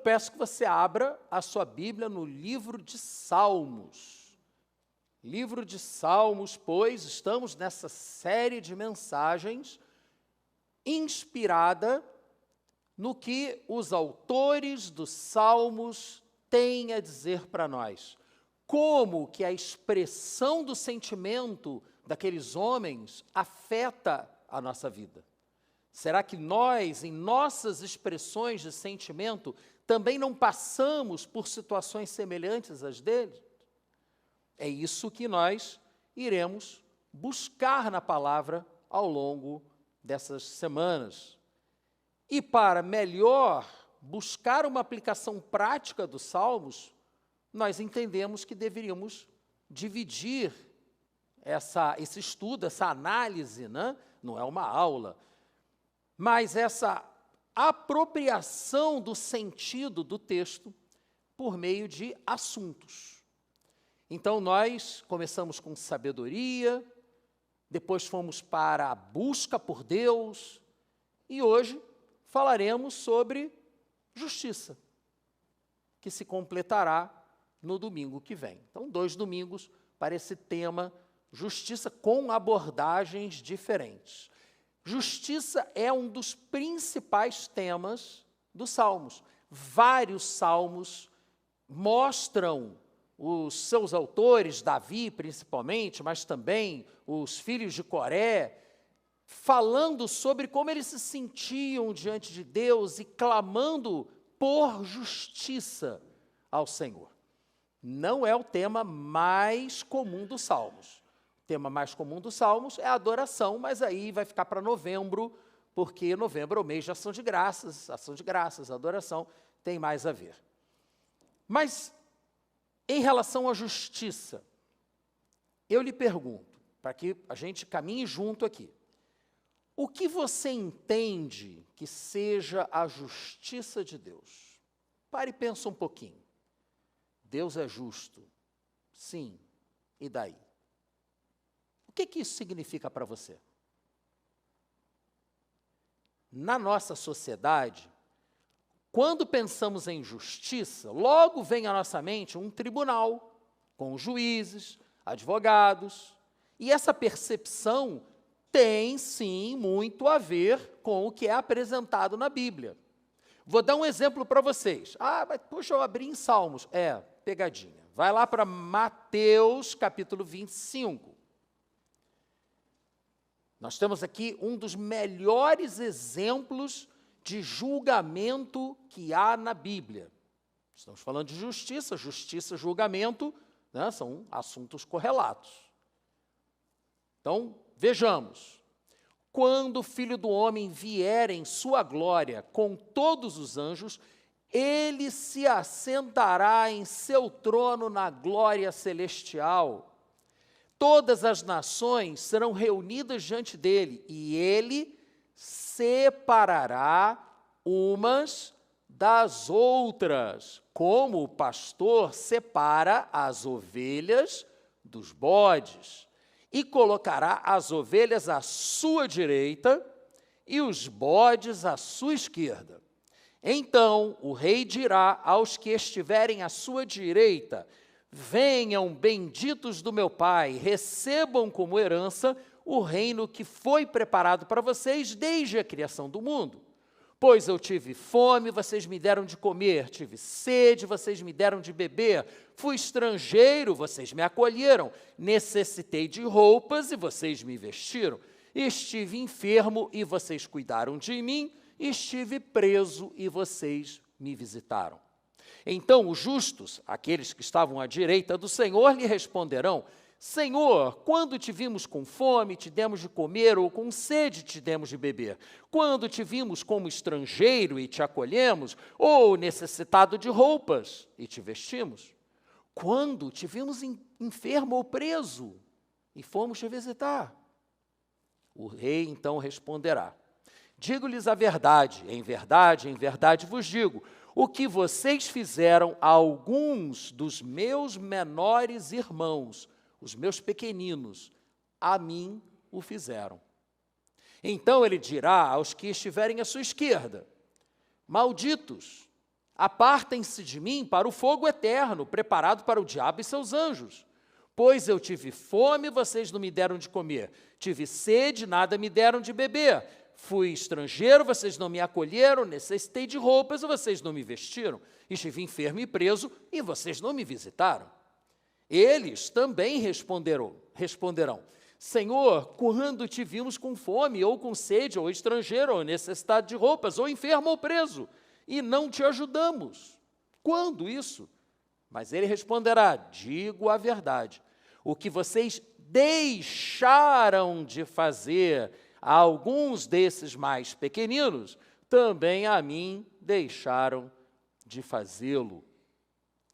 peço que você abra a sua Bíblia no livro de Salmos. Livro de Salmos, pois estamos nessa série de mensagens inspirada no que os autores dos Salmos têm a dizer para nós. Como que a expressão do sentimento daqueles homens afeta a nossa vida? Será que nós, em nossas expressões de sentimento, também não passamos por situações semelhantes às deles? É isso que nós iremos buscar na palavra ao longo dessas semanas. E para melhor buscar uma aplicação prática dos Salmos, nós entendemos que deveríamos dividir esse estudo, essa análise, né? Não é uma aula, mas essa apropriação do sentido do texto por meio de assuntos. Então, nós começamos com sabedoria, depois fomos para a busca por Deus, e hoje falaremos sobre justiça, que se completará no domingo que vem. Então, 2 domingos para esse tema, justiça, com abordagens diferentes. Justiça é um dos principais temas dos Salmos. Vários Salmos mostram os seus autores, Davi principalmente, mas também os filhos de Coré, falando sobre como eles se sentiam diante de Deus e clamando por justiça ao Senhor. Não é o tema mais comum dos Salmos. O tema mais comum dos Salmos é a adoração, mas aí vai ficar para novembro, porque novembro é o mês de ação de graças, adoração tem mais a ver. Mas, em relação à justiça, eu lhe pergunto, para que a gente caminhe junto aqui, o que você entende que seja a justiça de Deus? Pare e pensa um pouquinho. Deus é justo? Sim. E daí? O que isso significa para você? Na nossa sociedade, quando pensamos em justiça, logo vem à nossa mente um tribunal, com juízes, advogados, e essa percepção tem, sim, muito a ver com o que é apresentado na Bíblia. Vou dar um exemplo para vocês. Mas puxa, eu abri em Salmos. Pegadinha. Vai lá para Mateus, capítulo 25. Nós temos aqui um dos melhores exemplos de julgamento que há na Bíblia. Estamos falando de justiça, justiça, julgamento, né, são assuntos correlatos. Então, vejamos. Quando o Filho do Homem vier em sua glória com todos os anjos, ele se assentará em seu trono na glória celestial. Todas as nações serão reunidas diante dele, e ele separará umas das outras, como o pastor separa as ovelhas dos bodes, e colocará as ovelhas à sua direita e os bodes à sua esquerda. Então o rei dirá aos que estiverem à sua direita: venham, benditos do meu Pai, recebam como herança o reino que foi preparado para vocês desde a criação do mundo. Pois eu tive fome, vocês me deram de comer, tive sede, vocês me deram de beber, fui estrangeiro, vocês me acolheram, necessitei de roupas e vocês me vestiram, estive enfermo e vocês cuidaram de mim, estive preso e vocês me visitaram. Então os justos, aqueles que estavam à direita do Senhor, lhe responderão: Senhor, quando te vimos com fome, te demos de comer, ou com sede, te demos de beber? Quando te vimos como estrangeiro e te acolhemos, ou necessitado de roupas e te vestimos? Quando te vimos enfermo ou preso e fomos te visitar? O rei então responderá: digo-lhes a verdade, em verdade vos digo, o que vocês fizeram a alguns dos meus menores irmãos, os meus pequeninos, a mim o fizeram. Então ele dirá aos que estiverem à sua esquerda: malditos, Apartem-se de mim para o fogo eterno, preparado para o diabo e seus anjos. Pois eu tive fome, vocês não me deram de comer. Tive sede, nada me deram de beber. Fui estrangeiro, vocês não me acolheram. Necessitei de roupas, e vocês não me vestiram. Estive enfermo e preso, e vocês não me visitaram. Eles também responderão: Senhor, quando te vimos com fome, ou com sede, ou estrangeiro, ou necessitado de roupas, ou enfermo ou preso, e não te ajudamos? Quando isso? Mas ele responderá: digo a verdade, o que vocês deixaram de fazer a alguns desses mais pequeninos, também a mim deixaram de fazê-lo.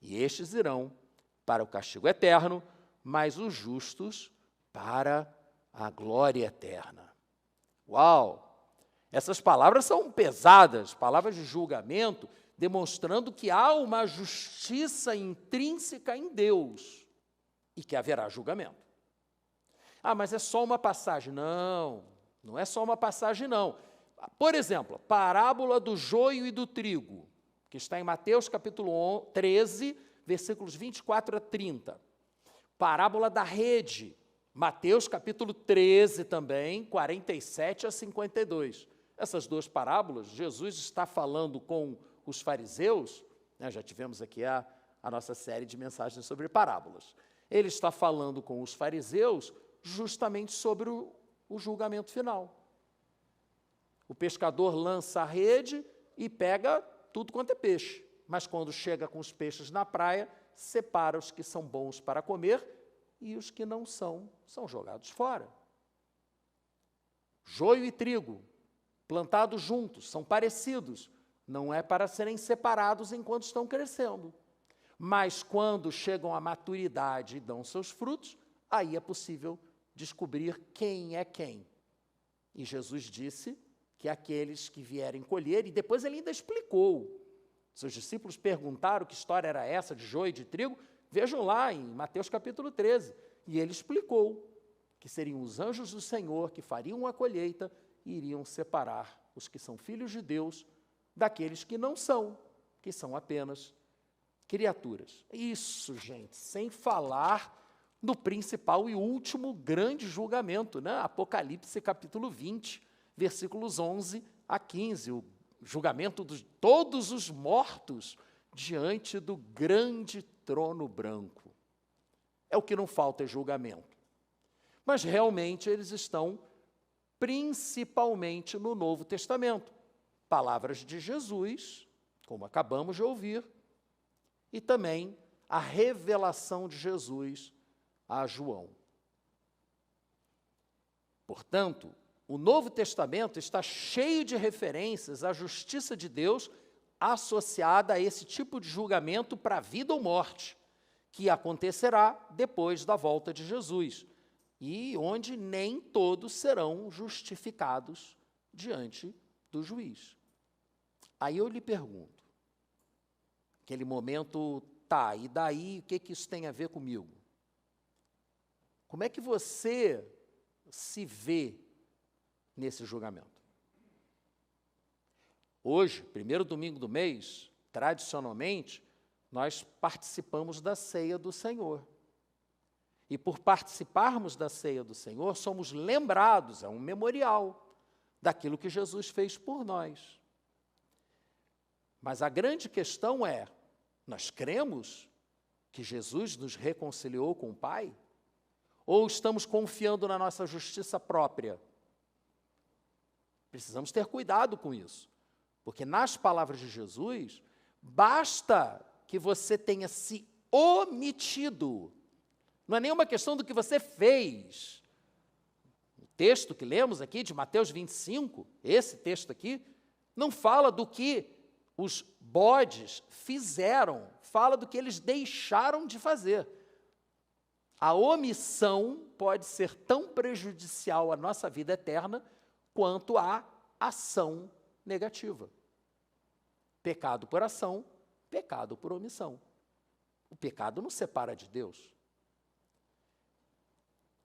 E estes irão para o castigo eterno, mas os justos para a glória eterna. Uau! Essas palavras são pesadas, palavras de julgamento, demonstrando que há uma justiça intrínseca em Deus e que haverá julgamento. Ah, mas é só uma passagem. Não, não é só uma passagem, não. Por exemplo, a parábola do joio e do trigo, que está em Mateus capítulo 13, versículos 24 a 30. Parábola da rede, Mateus capítulo 13 também, 47 a 52. Essas duas parábolas, Jesus está falando com os fariseus, né, já tivemos aqui a nossa série de mensagens sobre parábolas. Ele está falando com os fariseus justamente sobre o julgamento final. O pescador lança a rede e pega tudo quanto é peixe, mas quando chega com os peixes na praia, separa os que são bons para comer e os que não são jogados fora. Joio e trigo, plantados juntos, são parecidos, não é para serem separados enquanto estão crescendo. Mas quando chegam à maturidade e dão seus frutos, aí é possível descobrir quem é quem. E Jesus disse que aqueles que vierem colher, e depois ele ainda explicou. Seus discípulos perguntaram que história era essa de joio e de trigo. Vejam lá em Mateus capítulo 13. E ele explicou que seriam os anjos do Senhor que fariam a colheita e iriam separar os que são filhos de Deus daqueles que não são, que são apenas criaturas. Isso, gente, sem falar no principal e último grande julgamento, né? Apocalipse capítulo 20, versículos 11 a 15, o julgamento de todos os mortos diante do grande trono branco. É o que não falta, é julgamento. Mas realmente eles estão principalmente no Novo Testamento. Palavras de Jesus, como acabamos de ouvir, e também a revelação de Jesus a João. Portanto, o Novo Testamento está cheio de referências à justiça de Deus associada a esse tipo de julgamento para a vida ou morte, que acontecerá depois da volta de Jesus, e onde nem todos serão justificados diante do juiz. Aí eu lhe pergunto, aquele momento, tá, e daí o que isso tem a ver comigo? Como é que você se vê nesse julgamento? Hoje, primeiro domingo do mês, tradicionalmente, nós participamos da ceia do Senhor. E por participarmos da ceia do Senhor, somos lembrados, é um memorial daquilo que Jesus fez por nós. Mas a grande questão é, nós cremos que Jesus nos reconciliou com o Pai? Ou estamos confiando na nossa justiça própria? Precisamos ter cuidado com isso, porque nas palavras de Jesus, basta que você tenha se omitido. Não é nenhuma questão do que você fez. O texto que lemos aqui, de Mateus 25, esse texto aqui, não fala do que os bodes fizeram, fala do que eles deixaram de fazer. A omissão pode ser tão prejudicial à nossa vida eterna quanto a ação negativa. Pecado por ação, pecado por omissão. O pecado nos separa de Deus.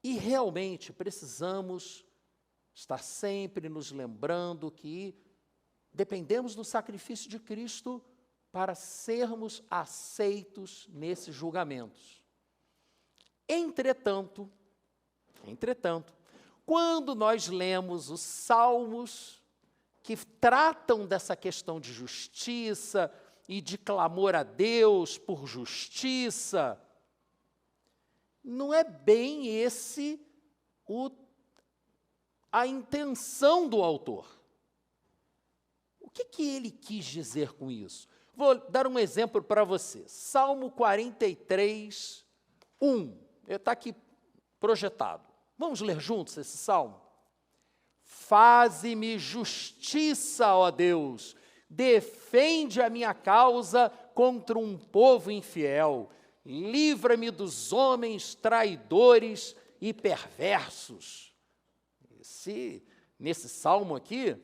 E realmente precisamos estar sempre nos lembrando que dependemos do sacrifício de Cristo para sermos aceitos nesses julgamentos. Entretanto, quando nós lemos os salmos que tratam dessa questão de justiça e de clamor a Deus por justiça, não é bem esse a intenção do autor. O que ele quis dizer com isso? Vou dar um exemplo para você. Salmo 43, 1. Está aqui projetado. Vamos ler juntos esse salmo? Faze-me justiça, ó Deus, defende a minha causa contra um povo infiel, livra-me dos homens traidores e perversos. Nesse salmo aqui,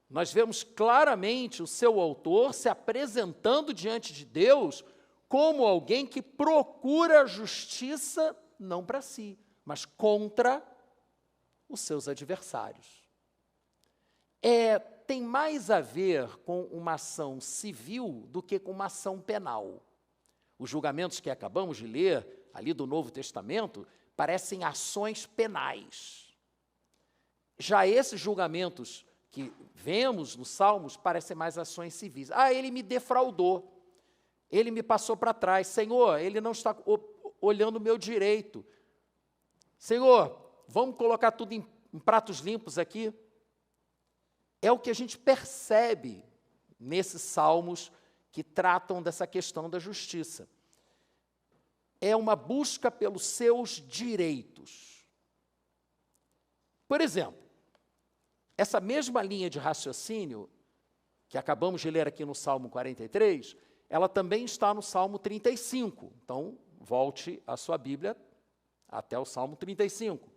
nós vemos claramente o seu autor se apresentando diante de Deus como alguém que procura a justiça não para si, mas contra os seus adversários. Tem mais a ver com uma ação civil do que com uma ação penal. Os julgamentos que acabamos de ler, ali do Novo Testamento, parecem ações penais. Já esses julgamentos que vemos nos Salmos parecem mais ações civis. Ele me defraudou, ele me passou para trás. Senhor, ele não está olhando o meu direito. Senhor, vamos colocar tudo em pratos limpos aqui? É o que a gente percebe nesses salmos que tratam dessa questão da justiça. É uma busca pelos seus direitos. Por exemplo, essa mesma linha de raciocínio que acabamos de ler aqui no Salmo 43, ela também está no Salmo 35. Então, volte a sua Bíblia até o Salmo 35.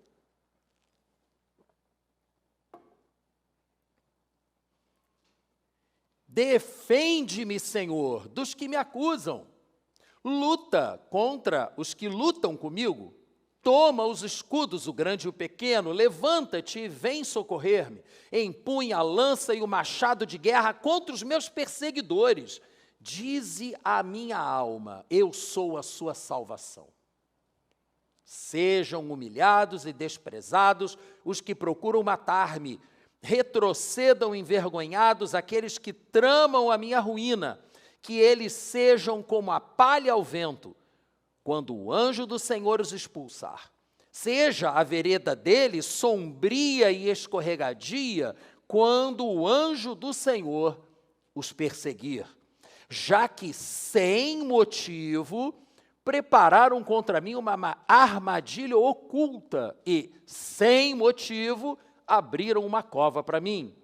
Defende-me, Senhor, dos que me acusam. Luta contra os que lutam comigo. Toma os escudos, o grande e o pequeno, levanta-te e vem socorrer-me. Empunha a lança e o machado de guerra contra os meus perseguidores. Dize a minha alma, eu sou a sua salvação. Sejam humilhados e desprezados os que procuram matar-me. Retrocedam envergonhados aqueles que tramam a minha ruína. Que eles sejam como a palha ao vento, quando o anjo do Senhor os expulsar. Seja a vereda deles sombria e escorregadia, quando o anjo do Senhor os perseguir. Já que sem motivo prepararam contra mim uma armadilha oculta e, sem motivo, abriram uma cova para mim.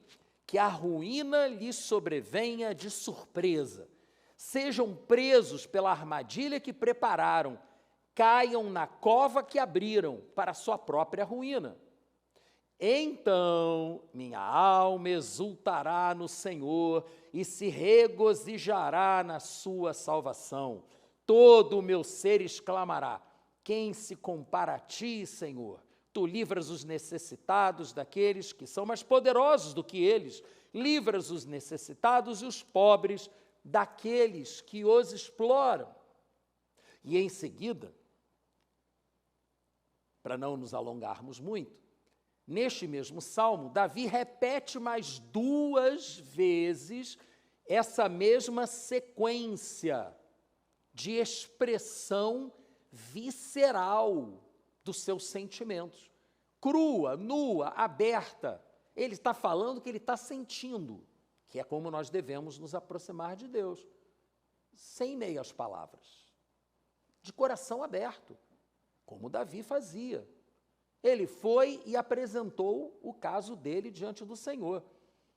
Que a ruína lhes sobrevenha de surpresa. Sejam presos pela armadilha que prepararam, caiam na cova que abriram para a sua própria ruína. Então minha alma exultará no Senhor e se regozijará na sua salvação. Todo o meu ser exclamará: quem se compara a ti, Senhor? Tu livras os necessitados daqueles que são mais poderosos do que eles. Livras os necessitados e os pobres daqueles que os exploram. E em seguida, para não nos alongarmos muito, neste mesmo salmo, Davi repete mais 2 vezes essa mesma sequência de expressão visceral dos seus sentimentos. Crua, nua, aberta. Ele está falando o que ele está sentindo, que é como nós devemos nos aproximar de Deus, sem meias palavras, de coração aberto, como Davi fazia. Ele foi e apresentou o caso dele diante do Senhor.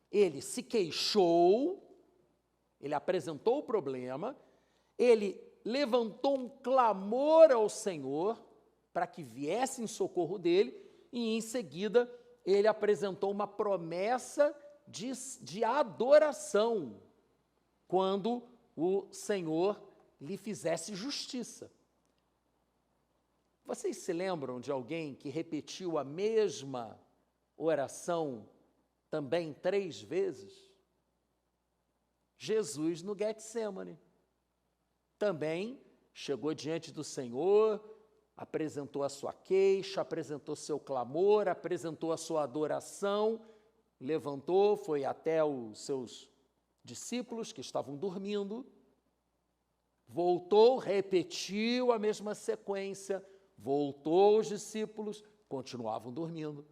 Ele se queixou, ele apresentou o problema, ele levantou um clamor ao Senhor para que viesse em socorro dele, e em seguida ele apresentou uma promessa de adoração, quando o Senhor lhe fizesse justiça. Vocês se lembram de alguém que repetiu a mesma oração também 3 vezes? Jesus no Getsêmani. Também chegou diante do Senhor, apresentou a sua queixa, apresentou seu clamor, apresentou a sua adoração, levantou, foi até os seus discípulos que estavam dormindo, voltou, repetiu a mesma sequência, voltou os discípulos, continuavam dormindo.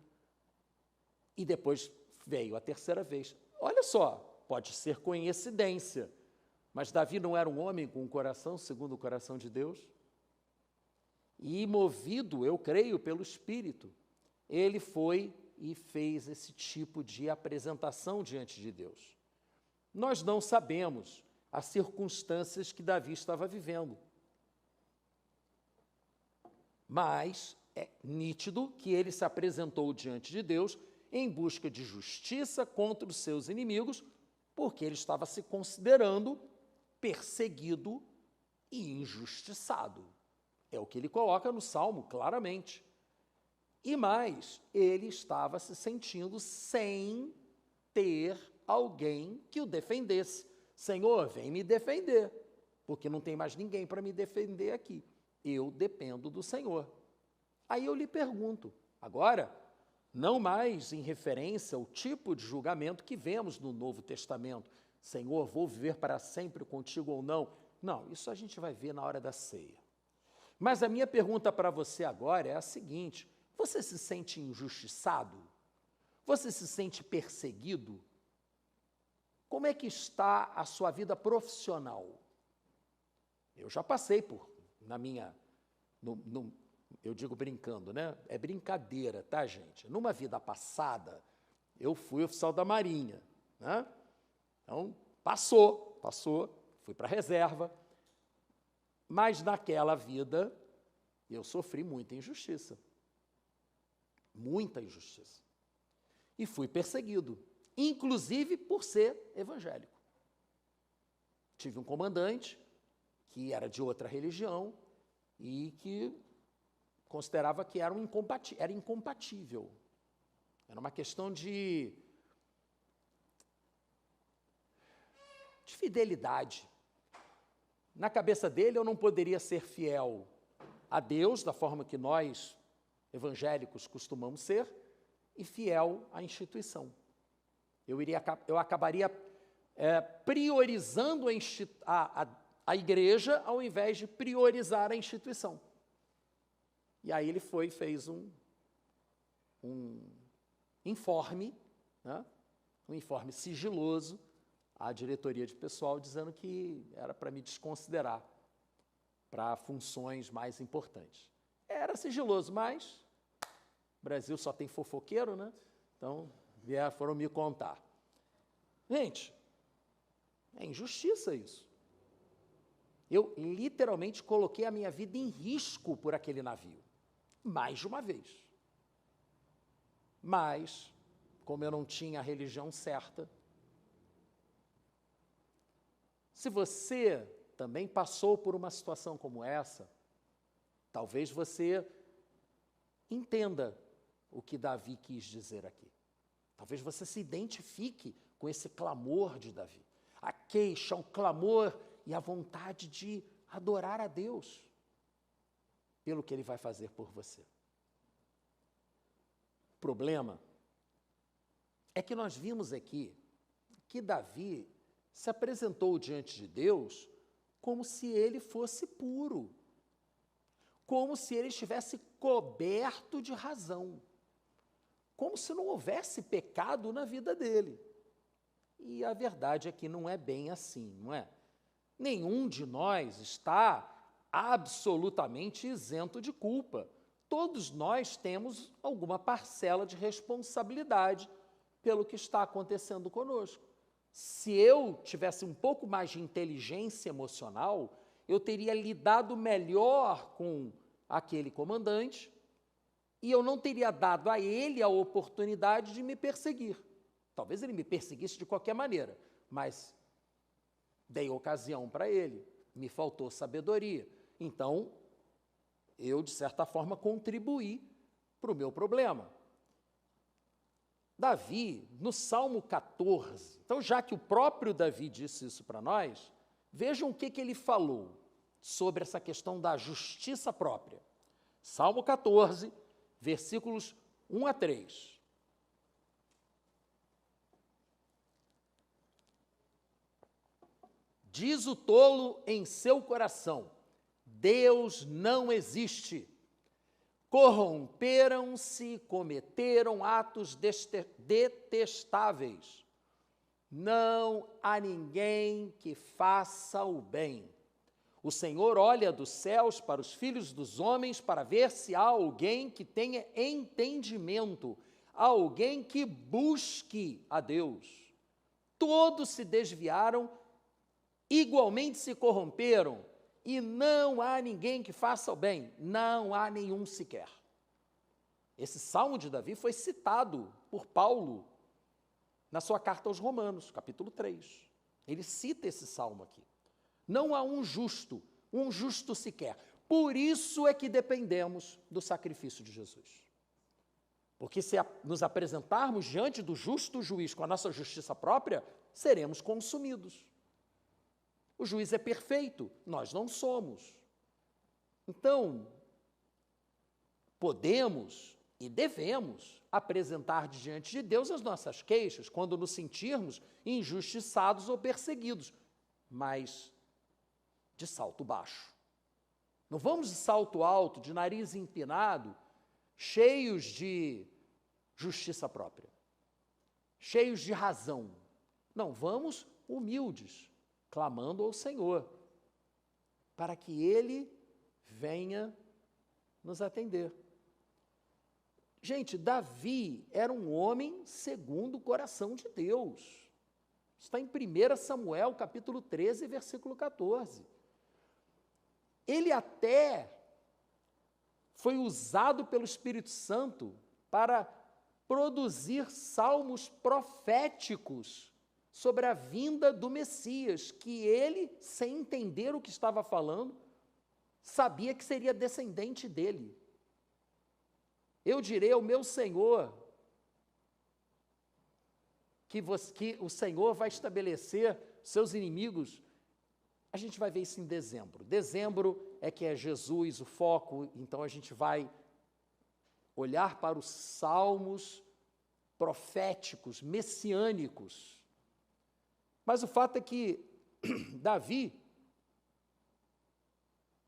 E depois veio a terceira vez. Olha só, pode ser coincidência, mas Davi não era um homem com um coração segundo o coração de Deus? E movido, eu creio, pelo Espírito, ele foi e fez esse tipo de apresentação diante de Deus. Nós não sabemos as circunstâncias que Davi estava vivendo, mas é nítido que ele se apresentou diante de Deus em busca de justiça contra os seus inimigos, porque ele estava se considerando perseguido e injustiçado. É o que ele coloca no Salmo, claramente. E mais, ele estava se sentindo sem ter alguém que o defendesse. Senhor, vem me defender, porque não tem mais ninguém para me defender aqui. Eu dependo do Senhor. Aí eu lhe pergunto, agora, não mais em referência ao tipo de julgamento que vemos no Novo Testamento, Senhor, vou viver para sempre contigo ou não? Não, isso a gente vai ver na hora da ceia. Mas a minha pergunta para você agora é a seguinte: você se sente injustiçado? Você se sente perseguido? Como é que está a sua vida profissional? Eu já passei por, eu digo brincando, né? É brincadeira, tá, gente? Numa vida passada, eu fui oficial da Marinha, né? Então, passou, fui para a reserva, mas naquela vida eu sofri muita injustiça. Muita injustiça. E fui perseguido, inclusive por ser evangélico. Tive um comandante que era de outra religião e que considerava que era incompatível. Era uma questão de fidelidade. Na cabeça dele, eu não poderia ser fiel a Deus, da forma que nós, evangélicos, costumamos ser, e fiel à instituição. Eu acabaria priorizando a igreja ao invés de priorizar a instituição. E aí ele fez um informe, né? Um informe sigiloso à diretoria de pessoal, dizendo que era para me desconsiderar para funções mais importantes. Era sigiloso, mas o Brasil só tem fofoqueiro, né? Então, foram me contar. Gente, é injustiça isso. Eu literalmente coloquei a minha vida em risco por aquele navio, mais de uma vez. Mas, como eu não tinha a religião certa, se você também passou por uma situação como essa, talvez você entenda o que Davi quis dizer aqui. Talvez você se identifique com esse clamor de Davi. A queixa, o clamor e a vontade de adorar a Deus pelo que Ele vai fazer por você. O problema é que nós vimos aqui que Davi se apresentou diante de Deus como se ele fosse puro, como se ele estivesse coberto de razão, como se não houvesse pecado na vida dele. E a verdade é que não é bem assim, não é? Nenhum de nós está absolutamente isento de culpa. Todos nós temos alguma parcela de responsabilidade pelo que está acontecendo conosco. Se eu tivesse um pouco mais de inteligência emocional, eu teria lidado melhor com aquele comandante e eu não teria dado a ele a oportunidade de me perseguir. Talvez ele me perseguisse de qualquer maneira, mas dei ocasião para ele, me faltou sabedoria. Então, eu, de certa forma, contribuí para o meu problema. Davi, no Salmo 14, então já que o próprio Davi disse isso para nós, vejam o que ele falou sobre essa questão da justiça própria. Salmo 14, versículos 1 a 3. Diz o tolo em seu coração: Deus não existe. Corromperam-se, cometeram atos detestáveis. Não há ninguém que faça o bem. O Senhor olha dos céus para os filhos dos homens para ver se há alguém que tenha entendimento, alguém que busque a Deus. Todos se desviaram, igualmente se corromperam, e não há ninguém que faça o bem, não há nenhum sequer. Esse Salmo de Davi foi citado por Paulo na sua carta aos Romanos, capítulo 3. Ele cita esse salmo aqui. Não há um justo sequer. Por isso é que dependemos do sacrifício de Jesus. Porque se nos apresentarmos diante do justo juiz com a nossa justiça própria, seremos consumidos. O juiz é perfeito, nós não somos. Então, podemos e devemos apresentar diante de Deus as nossas queixas quando nos sentirmos injustiçados ou perseguidos, mas de salto baixo. Não vamos de salto alto, de nariz empinado, cheios de justiça própria, cheios de razão. Não, vamos humildes, clamando ao Senhor, para que Ele venha nos atender. Gente, Davi era um homem segundo o coração de Deus. Está em 1 Samuel, capítulo 13, versículo 14. Ele até foi usado pelo Espírito Santo para produzir salmos proféticos sobre a vinda do Messias, que ele, sem entender o que estava falando, sabia que seria descendente dele. Eu direi ao meu Senhor que o Senhor vai estabelecer seus inimigos. A gente vai ver isso em dezembro. Dezembro é que é Jesus o foco, então a gente vai olhar para os salmos proféticos, messiânicos. Mas o fato é que Davi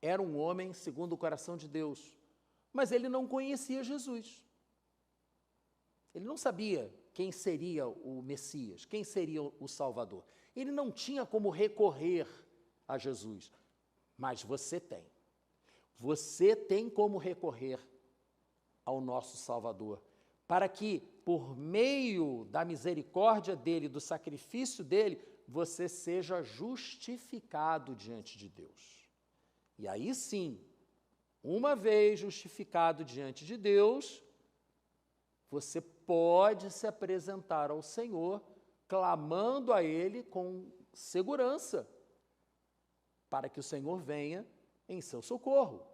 era um homem segundo o coração de Deus, mas ele não conhecia Jesus. Ele não sabia quem seria o Messias, quem seria o Salvador. Ele não tinha como recorrer a Jesus, mas você tem. Você tem como recorrer ao nosso Salvador, para que, por meio da misericórdia dele, do sacrifício dele, você seja justificado diante de Deus. E aí sim, uma vez justificado diante de Deus, você pode se apresentar ao Senhor, clamando a Ele com segurança, para que o Senhor venha em seu socorro.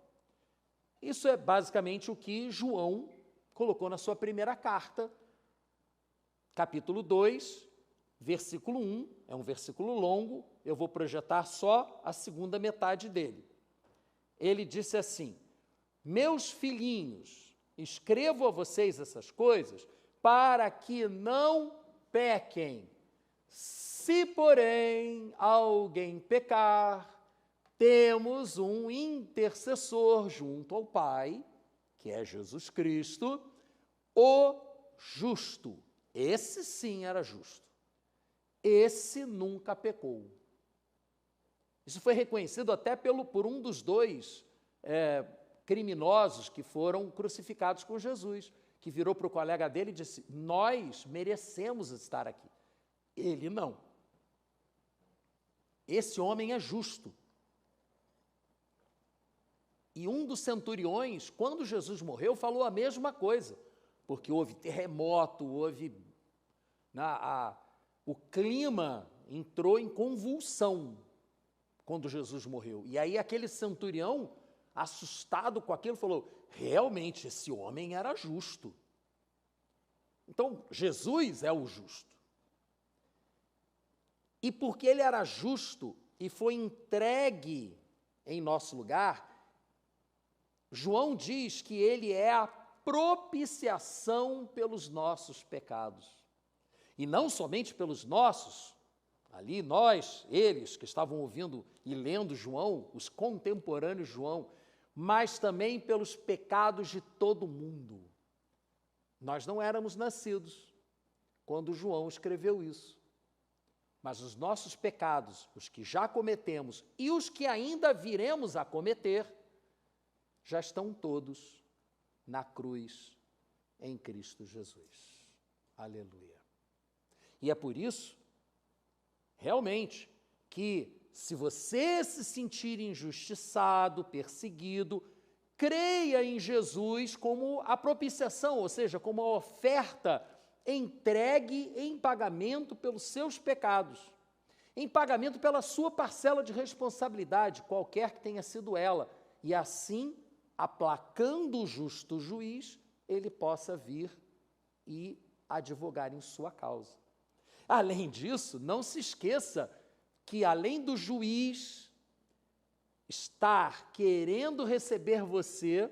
Isso é basicamente o que João colocou na sua primeira carta, capítulo 2, versículo 1, é um versículo longo, eu vou projetar só a segunda metade dele. Ele disse assim: meus filhinhos, escrevo a vocês essas coisas para que não pequem. Se, porém, alguém pecar, temos um intercessor junto ao Pai, que é Jesus Cristo, o justo. Esse sim era justo. Esse nunca pecou. Isso foi reconhecido até por um dos dois criminosos que foram crucificados com Jesus, que virou para o colega dele e disse: nós merecemos estar aqui. Ele não. Esse homem é justo. E um dos centuriões, quando Jesus morreu, falou a mesma coisa, porque houve terremoto, o clima entrou em convulsão quando Jesus morreu. E aí aquele centurião, assustado com aquilo, falou: realmente, esse homem era justo. Então, Jesus é o justo. E porque ele era justo e foi entregue em nosso lugar, João diz que ele é a propiciação pelos nossos pecados. E não somente pelos nossos, ali nós, eles que estavam ouvindo e lendo João, os contemporâneos de João, mas também pelos pecados de todo mundo. Nós não éramos nascidos quando João escreveu isso. Mas os nossos pecados, os que já cometemos e os que ainda viremos a cometer, já estão todos na cruz em Cristo Jesus. Aleluia. E é por isso, realmente, que se você se sentir injustiçado, perseguido, creia em Jesus como a propiciação, ou seja, como a oferta entregue em pagamento pelos seus pecados, em pagamento pela sua parcela de responsabilidade, qualquer que tenha sido ela, e assim, aplacando o justo juiz, ele possa vir e advogar em sua causa. Além disso, não se esqueça que, além do juiz estar querendo receber você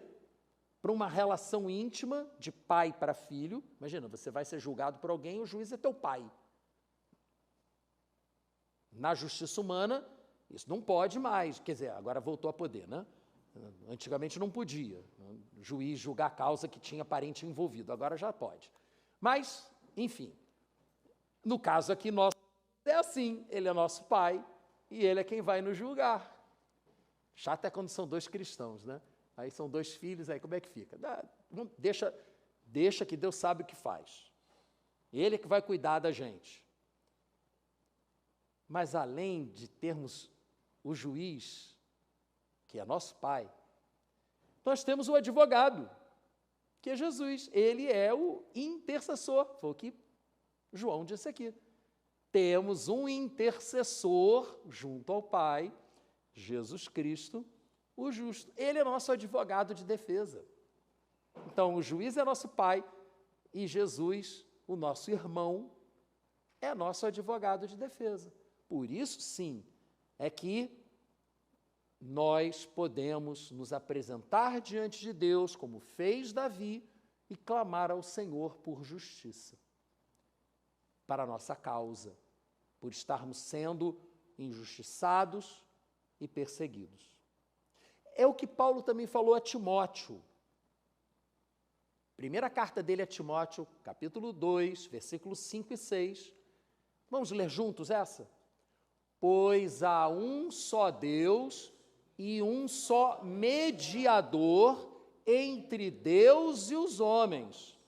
para uma relação íntima de pai para filho, imagina, você vai ser julgado por alguém, o juiz é teu pai. Na justiça humana, isso não pode mais, quer dizer, agora voltou a poder, né? Antigamente não podia, o juiz julgar a causa que tinha parente envolvido, agora já pode. Mas, enfim, no caso aqui nosso é assim, ele é nosso pai e ele é quem vai nos julgar. Chato é quando são dois cristãos, né? Aí são dois filhos, aí como é que fica? Deixa que Deus sabe o que faz. Ele é que vai cuidar da gente. Mas além de termos o juiz, que é nosso pai, nós temos o advogado, que é Jesus. Ele é o intercessor, foi o que João disse aqui. Temos um intercessor junto ao Pai, Jesus Cristo, o justo. Ele é nosso advogado de defesa. Então, o juiz é nosso pai e Jesus, o nosso irmão, é nosso advogado de defesa. Por isso, sim, é que nós podemos nos apresentar diante de Deus, como fez Davi, e clamar ao Senhor por justiça para a nossa causa, por estarmos sendo injustiçados e perseguidos. É o que Paulo também falou a Timóteo. Primeira carta dele a Timóteo, capítulo 2, versículos 5 e 6. Vamos ler juntos essa? Pois há um só Deus e um só mediador entre Deus e os homens,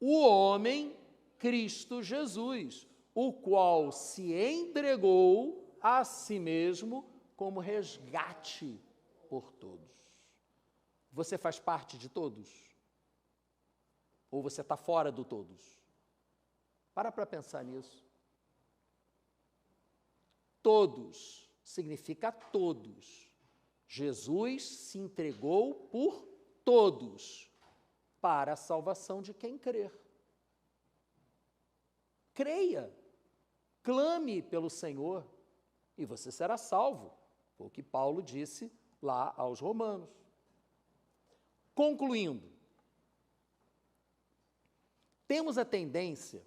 o homem Cristo Jesus, o qual se entregou a si mesmo como resgate por todos. Você faz parte de todos? Ou você está fora do todos? Para pensar nisso. Todos significa todos. Jesus se entregou por todos para a salvação de quem crer. Creia, clame pelo Senhor e você será salvo. Foi o que Paulo disse lá aos Romanos. Concluindo, temos a tendência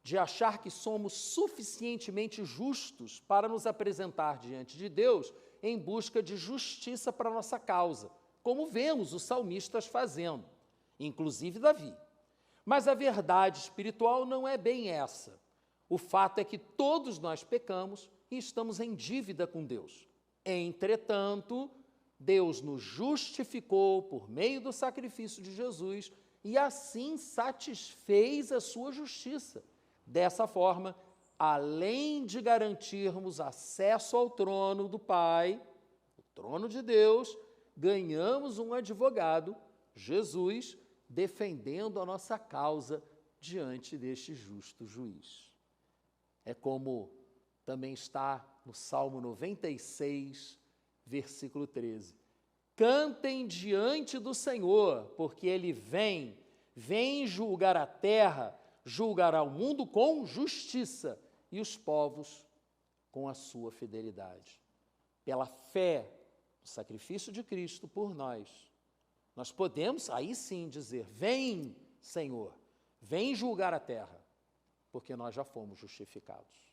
de achar que somos suficientemente justos para nos apresentar diante de Deus em busca de justiça para a nossa causa, como vemos os salmistas fazendo, inclusive Davi. Mas a verdade espiritual não é bem essa. O fato é que todos nós pecamos e estamos em dívida com Deus. Entretanto, Deus nos justificou por meio do sacrifício de Jesus e assim satisfez a sua justiça. Dessa forma, além de garantirmos acesso ao trono do Pai, o trono de Deus, ganhamos um advogado, Jesus, defendendo a nossa causa diante deste justo juiz. É como também está no Salmo 96, versículo 13. Cantem diante do Senhor, porque Ele vem julgar a terra, julgará o mundo com justiça e os povos com a sua fidelidade. Pela fé no sacrifício de Cristo por nós, nós podemos aí sim dizer: vem, Senhor, vem julgar a terra, porque nós já fomos justificados.